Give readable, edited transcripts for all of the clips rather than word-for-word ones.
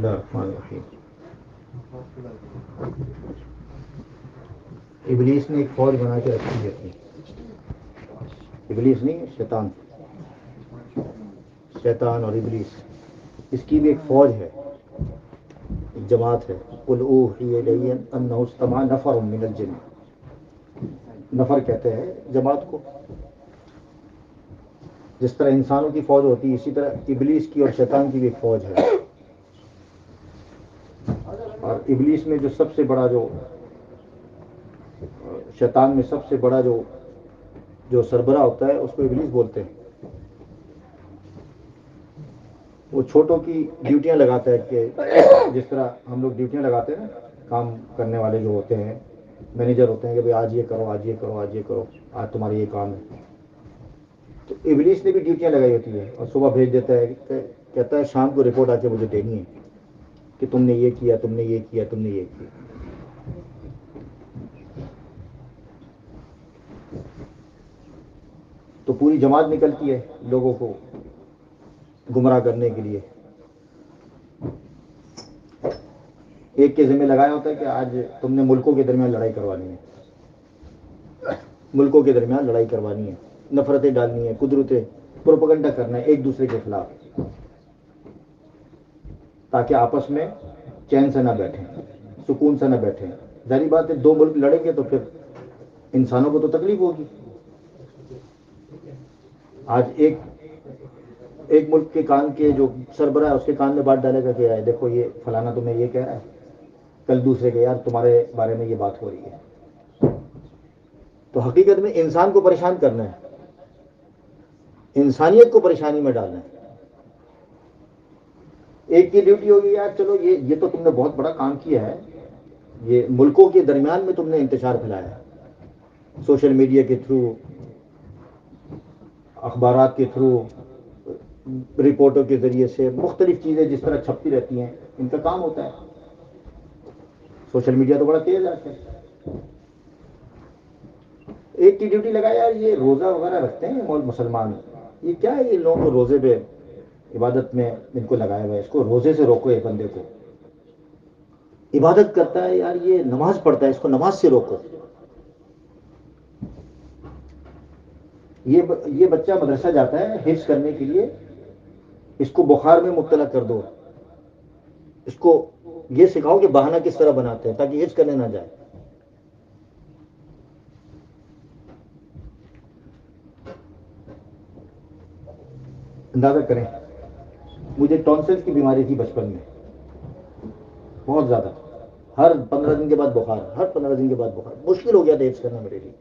اللہ الرحمن الرحیم. ابلیس نے ایک فوج بنا کے رکھی ہے اپنی. ابلیس نہیں، شیطان. شیطان اور ابلیس، اس کی بھی ایک فوج ہے، ایک جماعت ہے. قل اوحی الی انہ استمع نفر من الجن. نفر کہتے ہیں جماعت کو. جس طرح انسانوں کی فوج ہوتی ہے، اسی طرح ابلیس کی اور شیطان کی بھی ایک فوج ہے. اور ابلیس میں جو سب سے بڑا، جو شیطان میں سب سے بڑا جو سربراہ ہوتا ہے، اس کو ابلیس بولتے ہیں. وہ چھوٹوں کی ڈیوٹیاں لگاتا ہے، کہ جس طرح ہم لوگ ڈیوٹیاں لگاتے ہیں نا، کام کرنے والے جو ہوتے ہیں، مینیجر ہوتے ہیں، کہ بھائی آج یہ کرو، آج یہ کرو، آج یہ کرو، آج تمہارا یہ کام ہے. تو ابلیس نے بھی ڈیوٹیاں لگائی ہوتی ہیں، اور صبح بھیج دیتا ہے، کہتا ہے شام کو رپورٹ آ کے مجھے دینی ہے کہ تم نے یہ کیا، تم نے یہ کیا، تم نے یہ کیا. تو پوری جماعت نکلتی ہے لوگوں کو گمراہ کرنے کے لیے. ایک کے ذمہ لگایا ہوتا ہے کہ آج تم نے ملکوں کے درمیان لڑائی کروانی ہے، ملکوں کے درمیان لڑائی کروانی ہے، نفرتیں ڈالنی ہے، قدرتیں پروپیگنڈا کرنا ہے ایک دوسرے کے خلاف، تاکہ آپس میں چین سے نہ بیٹھیں، سکون سے نہ بیٹھیں. ظاہری بات ہے، دو ملک لڑیں گے تو پھر انسانوں کو تو تکلیف ہوگی. آج ایک ملک کے کان کے جو سربراہ ہے، اس کے کان میں بات ڈالے گا کہ دیکھو یہ فلانا تمہیں یہ کہہ رہا ہے، کل دوسرے کے یار تمہارے بارے میں یہ بات ہو رہی ہے. تو حقیقت میں انسان کو پریشان کرنا ہے، انسانیت کو پریشانی میں ڈالنا ہے. ایک کی ڈیوٹی ہوگی یار چلو یہ تو تم نے بہت بڑا کام کیا ہے، یہ ملکوں کے درمیان میں تم نے انتشار پھیلایا ہے، سوشل میڈیا کے تھرو، اخبارات کے تھرو، رپورٹوں کے ذریعے سے، مختلف چیزیں جس طرح چھپتی رہتی ہیں، ان کا کام ہوتا ہے. سوشل میڈیا تو بڑا تیز آتا ہے. ایک کی ڈیوٹی لگایا، یہ روزہ وغیرہ رکھتے ہیں مول مسلمان، یہ کیا ہے، یہ لوگ روزے پہ عبادت میں ان کو لگایا ہوا ہے، اس کو روزے سے روکو. ایک بندے کو عبادت کرتا ہے یار، یہ نماز پڑھتا ہے، اس کو نماز سے روکو. یہ بچہ مدرسہ جاتا ہے حفظ کرنے کے لیے، اس کو بخار میں مبتلا کر دو، اس کو یہ سکھاؤ کہ بہانہ کس طرح بناتے ہیں تاکہ حفظ کرنے نہ جائے. اندازہ کریں، مجھے ٹونسلس کی بیماری تھی بچپن میں بہت زیادہ، ہر 15 دن کے بعد بخار، ہر 15 دن کے بعد بخار، مشکل ہو گیا تھا حفظ کرنا میرے لیے.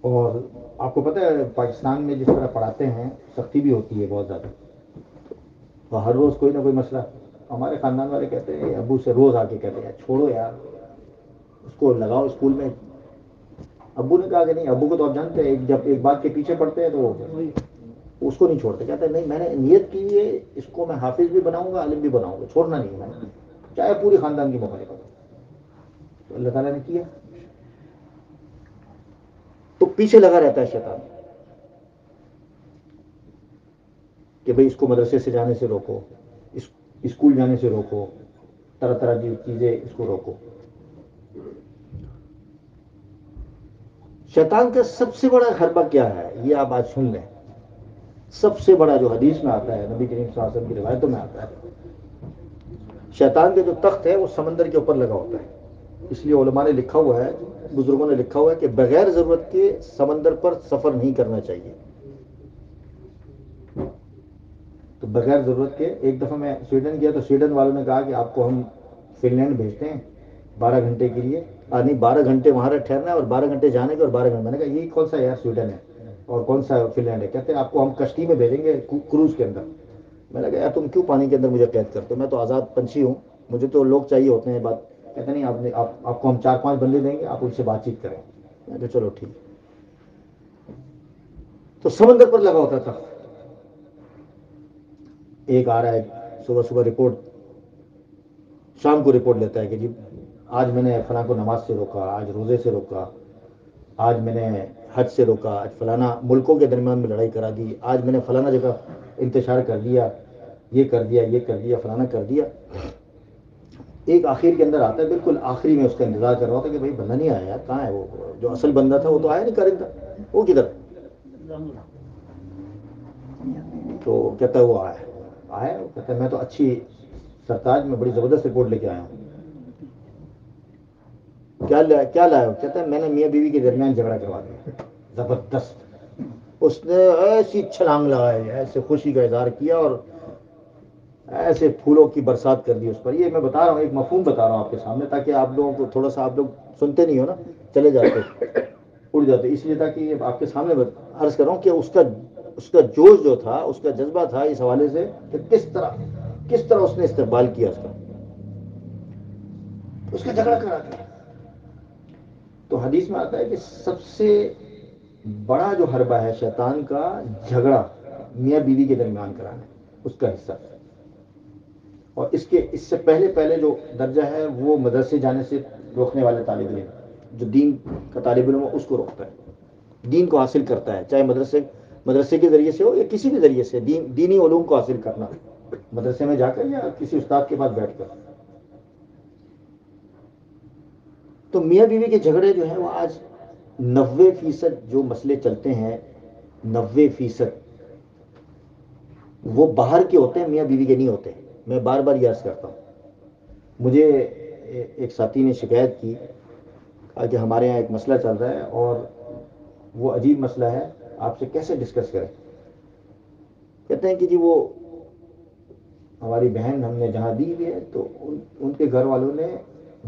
اور آپ کو پتہ ہے پاکستان میں جس طرح پڑھاتے ہیں، سختی بھی ہوتی ہے بہت زیادہ، تو ہر روز کوئی نہ کوئی مسئلہ. ہمارے خاندان والے کہتے ہیں، ابو سے روز آ کے کہتے ہیں چھوڑو یار اس کو، لگاؤ اسکول میں. ابو نے کہا کہ نہیں، ابو کو تو آپ جانتے ہیں جب ایک بات کے پیچھے پڑتے ہیں تو اس کو نہیں چھوڑتے. کہتے ہیں نہیں، میں نے نیت کی ہے اس کو میں حافظ بھی بناؤں گا، عالم بھی بناؤں گا، چھوڑنا نہیں میں نے، چاہے پوری خاندان کی مخالفت ہو. تو اللہ تعالیٰ نے کیا. تو پیچھے لگا رہتا ہے شیطان کہ بھئی اس کو مدرسے سے جانے سے روکو، اسکول جانے سے روکو، طرح طرح کی چیزیں اس کو روکو. شیطان کا سب سے بڑا حربہ کیا ہے، یہ آپ آج سن لیں. سب سے بڑا جو حدیث میں آتا ہے، نبی کریم صلی اللہ علیہ وسلم کی روایتوں میں آتا ہے، شیطان کا جو تخت ہے وہ سمندر کے اوپر لگا ہوتا ہے. اس لیے علماء نے لکھا ہوا ہے، بزرگوں نے لکھا ہوا ہے کہ بغیر ضرورت کے سمندر پر سفر نہیں کرنا چاہیے. تو بغیر ضرورت کے، ایک دفعہ میں سویڈن گیا تو سویڈن والوں نے کہا کہ آپ کو ہم فن لینڈ بھیجتے ہیں 12 گھنٹے کے لیے، نہیں 12 گھنٹے وہاں ٹھہرنا ہے اور 12 گھنٹے جانے کے اور 12 گھنٹے. میں نے کہا یہ کون سا یار سویڈن ہے اور کون سا فن لینڈ ہے؟ کہتے ہیں آپ کو ہم کشتی میں بھیجیں گے، کروز کے اندر. میں نے کہا یار تم کیوں پانی کے اندر مجھے قید کرتے ہو، میں تو آزاد پنچھی ہوں، مجھے تو لوگ چاہیے ہوتے ہیں. بات کہتے نہیں، آپ کو ہم 4-5 بندے دیں گے، آپ ان سے بات چیت کریں. میں کہا چلو ٹھیک. تو سمندر پر لگا ہوتا تھا. ایک آ رہا ہے صبح صبح رپورٹ، شام کو رپورٹ لیتا ہے کہ جی آج میں نے فلاں کو نماز سے روکا، آج روزے سے روکا، آج میں نے حج سے روکا، آج فلانا ملکوں کے درمیان میں لڑائی کرا دی، آج میں نے فلانا جگہ انتشار کر دیا. یہ کر دیا، یہ کر دیا، فلانا کر دیا. ایک آخر کے اندر آتا ہے، بالکل آخری میں اس کا انتظار کر رہا ہوتا ہے کہ بھائی بندہ نہیں آیا یار، کہاں ہے وہ جو اصل بندہ تھا، وہ تو آیا نہیں کرندہ، وہ کدھر؟ تو کہتا ہے وہ آیا وہ کہتا ہے میں تو اچھی سرتاج میں بڑی زبردست رپورٹ لے کے آیا ہوں. کیا لایا ہو؟ کہتا ہے میں نے میاں بیوی کے درمیان جھگڑا کروا دیا زبردست. اس نے ایسی چھلانگ لگائی، ایسے خوشی کا اظہار کیا اور ایسے پھولوں کی برسات کر دی اس پر. یہ میں بتا رہا ہوں، ایک مفہوم بتا رہا ہوں آپ کے سامنے، تاکہ آپ لوگوں کو تھوڑا سا، آپ لوگ سنتے نہیں ہو نا، چلے جاتے اڑ جاتے، اس لیے تاکہ آپ کے سامنے عرض کر رہا ہوں کہ اس کا جوش جو تھا، اس کا جذبہ تھا اس حوالے سے کہ کس طرح اس نے استقبال کیا اس کا جھگڑا کرا دیا. تو حدیث میں آتا ہے کہ سب سے بڑا جو حربہ ہے شیطان کا، جھگڑا میاں بیوی کے درمیان کرانا، اس کا حصہ. اور اس سے پہلے جو درجہ ہے وہ مدرسے جانے سے روکنے والے طالب علم، جو دین کا طالب علم ہو اس کو روکتا ہے، دین کو حاصل کرتا ہے، چاہے مدرسے کے ذریعے سے ہو یا کسی بھی ذریعے سے، دینی علوم کو حاصل کرنا، مدرسے میں جا کر یا کسی استاد کے پاس بیٹھ کر. تو میاں بیوی کے جھگڑے جو ہیں وہ آج 90% جو مسئلے چلتے ہیں، 90% وہ باہر کے ہوتے ہیں، میاں بیوی کے نہیں ہوتے. میں بار بار یہ عرض کرتا ہوں. مجھے ایک ساتھی نے شکایت کی کہ ہمارے یہاں ایک مسئلہ چل رہا ہے اور وہ عجیب مسئلہ ہے، آپ سے کیسے ڈسکس کریں. کہتے ہیں کہ جی وہ ہماری بہن ہم نے جہاں دی ہوئی ہے، تو ان کے گھر والوں نے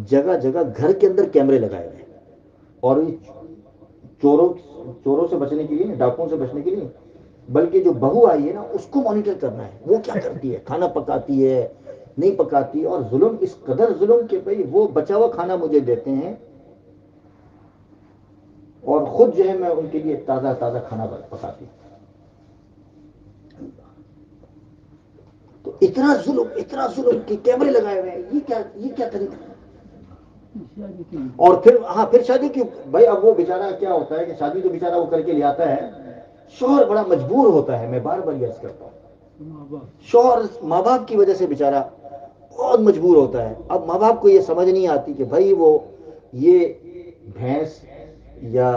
جگہ جگہ گھر کے اندر کیمرے لگائے ہوئے ہیں، اور چوروں سے بچنے کے لیے، ڈاکوؤں سے بچنے کے لیے، بلکہ جو بہو آئی ہے نا اس کو مانیٹر کرنا ہے، وہ کیا کرتی ہے، کھانا پکاتی ہے نہیں پکاتی. اور ظلم، اس قدر ظلم کہ بھئی وہ بچا ہوا کھانا مجھے دیتے ہیں اور خود جو ہے میں ان کے لیے تازہ تازہ کھانا پکاتی ہوں. تو اتنا ظلم کہ کیمرے لگائے ہوئے ہیں، یہ کیا طریقہ. اور پھر شادی کی. بھائی اب وہ بیچارہ کیا ہوتا ہے کہ شادی تو بیچارہ وہ کر کے لے آتا ہے، شوہر بڑا مجبور ہوتا ہے. میں بار بار عرض کرتا ہوں، شوہر ماں باپ کی وجہ سے بیچارہ بہت مجبور ہوتا ہے. اب ماں باپ کو یہ سمجھ نہیں آتی کہ بھائی وہ یہ بھینس یا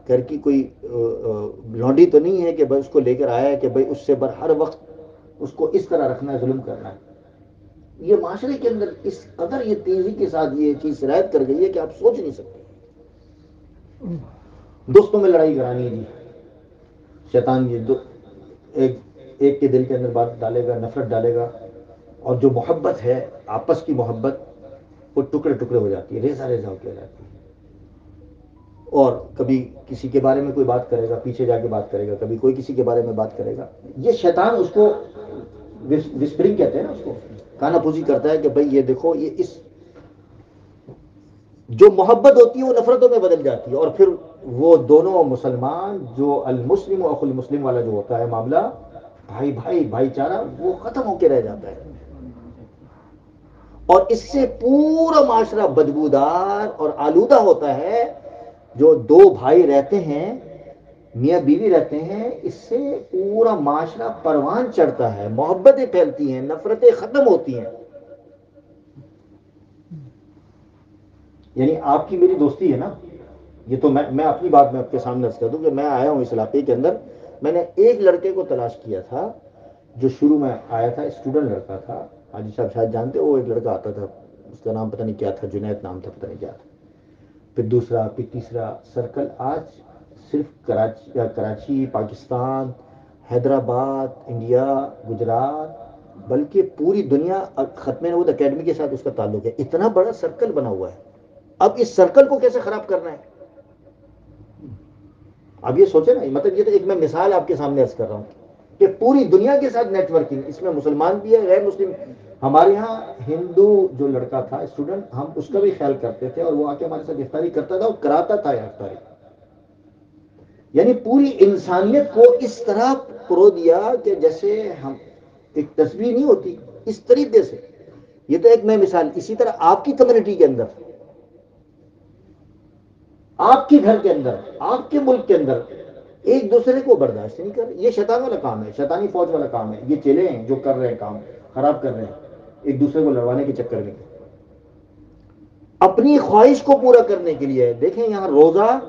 گھر کی کوئی لونڈی تو نہیں ہے کہ بھائی اس کو لے کر آیا ہے کہ بھائی اس سے ہر وقت اس کو اس طرح رکھنا ہے، ظلم کرنا ہے. یہ معاشرے کے اندر اس قدر یہ تیزی کے ساتھ یہ چیز سرایت کر گئی ہے کہ آپ سوچ نہیں سکتے. دوستوں میں لڑائی کرانی جی، شیطان ایک کے دل کے اندر بات ڈالے گا، نفرت ڈالے گا، اور جو محبت ہے آپس کی محبت وہ ٹکڑے ٹکڑے ہو جاتی ہے، ریزہ ریزہ ہو کے ہو جاتی ہے. اور کبھی کسی کے بارے میں کوئی بات کرے گا، پیچھے جا کے بات کرے گا، کبھی کوئی کسی کے بارے میں بات کرے گا. یہ شیطان اس کو وسپرنگ کہتے ہیں نا، اس کو کانا پوزی کرتا ہے کہ بھئی یہ دیکھو، یہ اس جو محبت ہوتی ہے وہ نفرتوں میں بدل جاتی ہے. اور پھر وہ دونوں مسلمان، جو المسلم و اخو المسلم والا جو ہوتا ہے معاملہ، بھائی چارہ، وہ ختم ہو کے رہ جاتا ہے. اور اس سے پورا معاشرہ بدبودار اور آلودہ ہوتا ہے. جو دو بھائی رہتے ہیں، میاں بیوی رہتے ہیں، اس سے پورا معاشرہ پروان چڑھتا ہے، محبتیں پھیلتی ہیں، نفرتیں ختم ہوتی ہیں. یعنی آپ کی میری دوستی ہے نا، یہ تو میں اپنی بات میں آپ کے سامنے عرض کر دوں کہ میں آیا ہوں اس علاقے کے اندر. میں نے ایک لڑکے کو تلاش کیا تھا جو شروع میں آیا تھا، اسٹوڈنٹ لڑکا تھا. حاجی صاحب شاید جانتے ہو، وہ ایک لڑکا آتا تھا، اس کا نام پتہ نہیں کیا تھا، جنید نام تھا، پتہ نہیں کیا تھا. پھر دوسرا، پھر تیسرا سرکل. آج صرف کراچی، پاکستان، حیدرآباد، انڈیا، گجرات، بلکہ پوری دنیا ختم نبوت اکیڈمی کے ساتھ اس کا تعلق ہے. اتنا بڑا سرکل بنا ہوا ہے. اب اس سرکل کو کیسے خراب کرنا ہے؟ اب یہ سوچیں نا، مطلب یہ تو ایک میں مثال آپ کے سامنے عرض کر رہا ہوں کہ پوری دنیا کے ساتھ نیٹ ورکنگ، اس میں مسلمان بھی ہے، غیر مسلم. ہمارے ہاں ہندو جو لڑکا تھا اسٹوڈنٹ، ہم اس کا بھی خیال کرتے تھے اور وہ آ کے ہمارے ساتھ افطاری کرتا تھا اور کراتا تھا افطاری. یعنی پوری انسانیت کو اس طرح پرو دیا کہ جیسے ہم ایک تصویر نہیں ہوتی، اس طریقے سے. یہ تو ایک میں مثال. اسی طرح آپ کی کمیونٹی کے اندر، آپ کے گھر کے اندر، آپ کے ملک کے اندر ایک دوسرے کو برداشت نہیں کر رہے. یہ شیطان والا کام ہے, شیطانی فوج والا کام ہے. یہ چیلے ہیں جو کر رہے ہیں کام, خراب کر رہے ہیں ایک دوسرے کو لڑوانے کے چکر میں, اپنی خواہش کو پورا کرنے کے لیے. دیکھیں یہاں روزہ,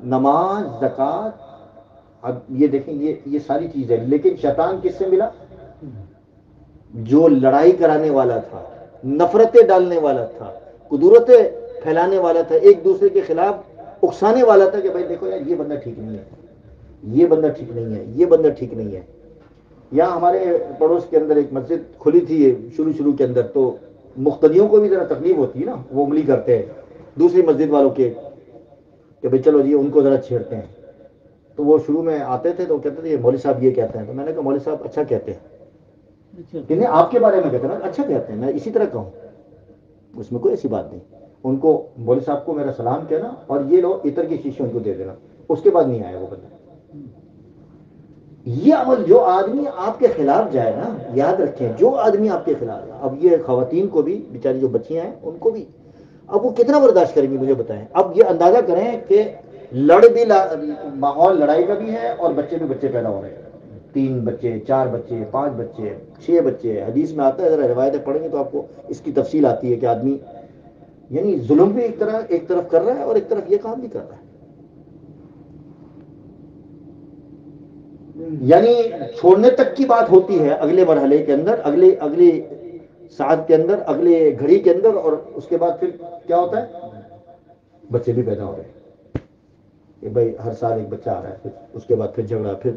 نماز, زکوٰۃ, اب یہ دیکھیں یہ ساری چیزیں, لیکن شیطان کس سے ملا؟ جو لڑائی کرانے والا تھا, نفرتیں ڈالنے والا تھا, قدرتیں پھیلانے والا تھا, ایک دوسرے کے خلاف اکسانے والا تھا کہ بھائی دیکھو یار یہ بندہ ٹھیک نہیں ہے, یہ بندہ ٹھیک نہیں ہے, یہ بندہ ٹھیک نہیں ہے. یہاں ہمارے پڑوس کے اندر ایک مسجد کھلی تھی شروع کے اندر, تو مقتدیوں کو بھی ذرا تکلیف ہوتی ہے نا, وہ انگلی کرتے ہیں دوسری مسجد والوں کے کہ بھائی چلو جی ان کو ذرا چھیڑتے ہیں. تو وہ شروع میں آتے تھے تو کہتے تھے یہ مولوی صاحب یہ کہتے ہیں. تو میں نے کہا مولوی صاحب اچھا کہتے ہیں, کہ نہیں آپ کے بارے میں کہتے ہیں اچھا کہتے ہیں, میں اسی طرح کہوں, اس میں کوئی ایسی بات نہیں. ان کو مولوی صاحب کو میرا سلام کہنا اور یہ لو عطر کی شیشے ان کو دے دینا, اس کے بعد نہیں آیا وہ بندہ. یہ عمل جو آدمی آپ کے خلاف جائے نا, یاد رکھیں جو آدمی آپ کے خلاف, اب یہ خواتین کو بھی بیچاری جو بچیاں ہیں ان کو بھی, اب وہ کتنا برداشت کریں گی مجھے بتائیں. اب یہ اندازہ کریں کہ لڑ بھی ماحول لڑائی کا بھی ہے اور بچے بھی بچے پیدا ہو رہے ہیں, 3 بچے, 4 بچے, 5 بچے, 6 بچے. حدیث میں آتا ہے, ذرا روایتیں پڑھیں گے تو آپ کو اس کی تفصیل آتی ہے کہ آدمی یعنی ظلم بھی ایک طرف کر رہا ہے اور ایک طرف یہ کام بھی کر رہا ہے. یعنی چھوڑنے تک کی بات ہوتی ہے اگلے مرحلے کے اندر, اگلی ساعت کے اندر, اگلے گھڑی کے اندر, اور اس کے بعد پھر کیا ہوتا ہے, بچے بھی پیدا ہو رہے ہیں کہ بھائی ہر سال ایک بچہ آ رہا ہے, پھر اس کے بعد پھر جھگڑا. پھر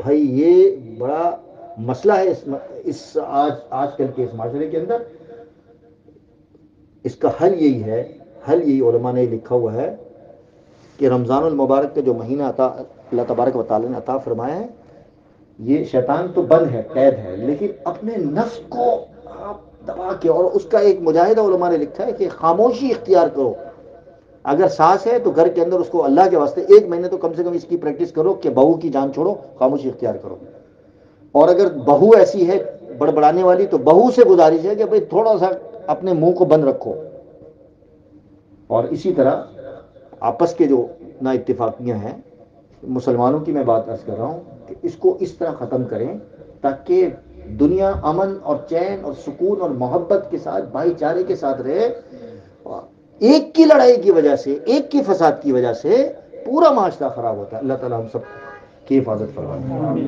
بھائی یہ بڑا مسئلہ ہے اس آج کل کے اس معاشرے کے اندر. اس کا حل یہی ہے, علماء نے لکھا ہوا ہے کہ رمضان المبارک کا جو مہینہ اللہ تبارک و تعالی نے عطا فرمایا ہے, یہ شیطان تو بند ہے, قید ہے, لیکن اپنے نفس کو آپ دبا کے, اور اس کا ایک مجاہدہ علماء نے لکھا ہے کہ خاموشی اختیار کرو. اگر سانس ہے تو گھر کے اندر اس کو اللہ کے واسطے 1 مہینے تو کم سے کم اس کی پریکٹس کرو کہ بہو کی جان چھوڑو, خاموشی اختیار کرو. اور اگر بہو ایسی ہے بڑبڑانے والی تو بہو سے گزارش ہے کہ بھئی تھوڑا سا اپنے منہ کو بند رکھو. اور اسی طرح آپس کے جو نا اتفاقیاں ہیں مسلمانوں کی میں بات عرض کر رہا ہوں کہ اس کو اس طرح ختم کریں تاکہ دنیا امن اور چین اور سکون اور محبت کے ساتھ, بھائی چارے کے ساتھ رہے. ایک کی لڑائی کی وجہ سے, ایک کی فساد کی وجہ سے پورا معاشرہ خراب ہوتا ہے. اللہ تعالی ہم سب کی حفاظت فرمائے.